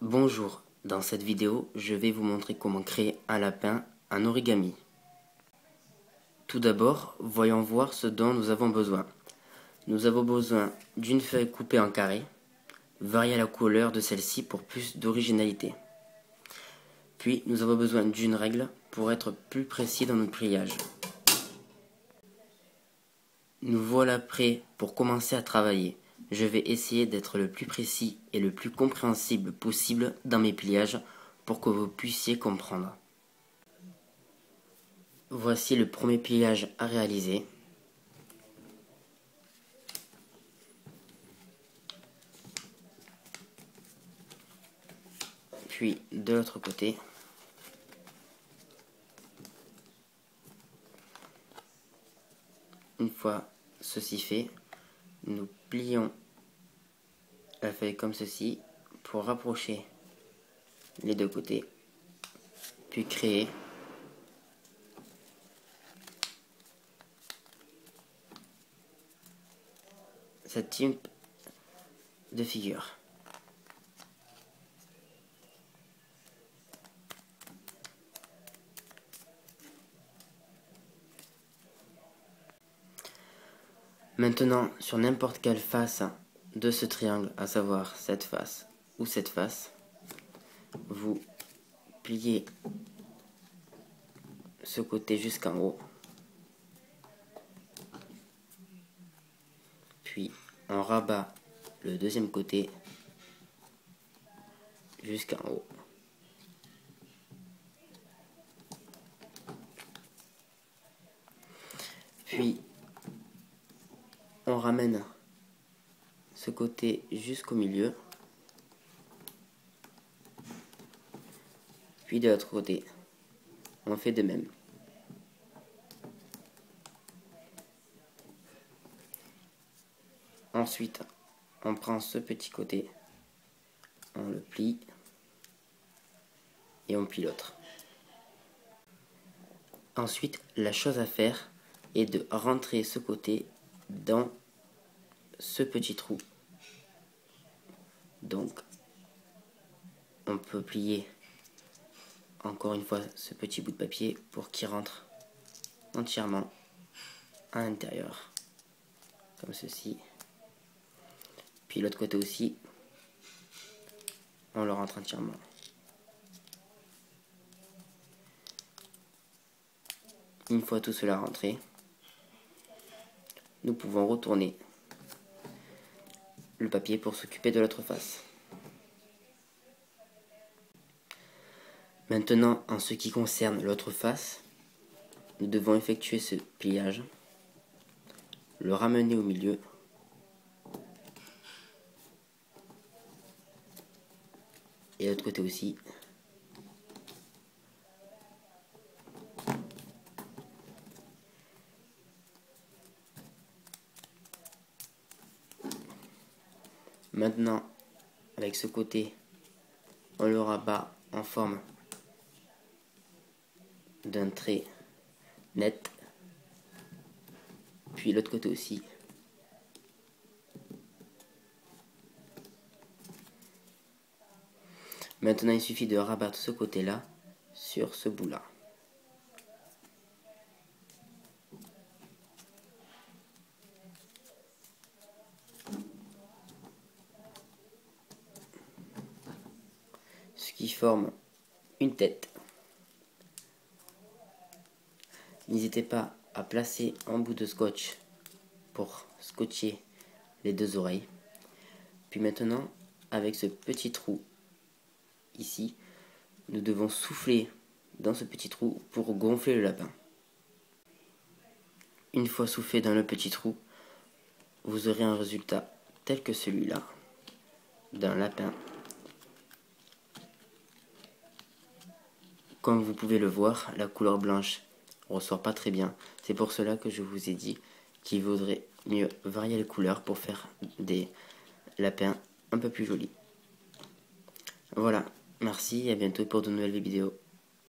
Bonjour, dans cette vidéo, je vais vous montrer comment créer un lapin en origami. Tout d'abord, voyons voir ce dont nous avons besoin. Nous avons besoin d'une feuille coupée en carré, varier la couleur de celle-ci pour plus d'originalité. Puis, nous avons besoin d'une règle pour être plus précis dans notre pliage. Nous voilà prêts pour commencer à travailler. Je vais essayer d'être le plus précis et le plus compréhensible possible dans mes pliages pour que vous puissiez comprendre. Voici le premier pliage à réaliser. Puis de l'autre côté. Une fois ceci fait, nous plions la feuille comme ceci pour rapprocher les deux côtés, puis créer cette type de figure. Maintenant, sur n'importe quelle face de ce triangle, à savoir cette face ou cette face, vous pliez ce côté jusqu'en haut, puis on rabat le deuxième côté jusqu'en haut. Puis on ramène ce côté jusqu'au milieu, puis de l'autre côté on fait de même. Ensuite on prend ce petit côté, on le plie et on plie l'autre. Ensuite, la chose à faire est de rentrer ce côté dans ce petit trou. Donc, on peut plier encore une fois ce petit bout de papier pour qu'il rentre entièrement à l'intérieur, comme ceci. Puis l'autre côté aussi, on le rentre entièrement. Une fois tout cela rentré, nous pouvons retourner le papier pour s'occuper de l'autre face. Maintenant, en ce qui concerne l'autre face, nous devons effectuer ce pliage, le ramener au milieu, et l'autre côté aussi. Maintenant, avec ce côté, on le rabat en forme d'un trait net, puis l'autre côté aussi. Maintenant, il suffit de rabattre ce côté-là sur ce bout-là. Ce qui forme une tête. N'hésitez pas à placer un bout de scotch pour scotcher les deux oreilles. Puis maintenant, avec ce petit trou ici, nous devons souffler dans ce petit trou pour gonfler le lapin. Une fois soufflé dans le petit trou, vous aurez un résultat tel que celui-là, d'un lapin. Comme vous pouvez le voir, la couleur blanche ressort pas très bien. C'est pour cela que je vous ai dit qu'il vaudrait mieux varier les couleurs pour faire des lapins un peu plus jolis. Voilà, merci et à bientôt pour de nouvelles vidéos.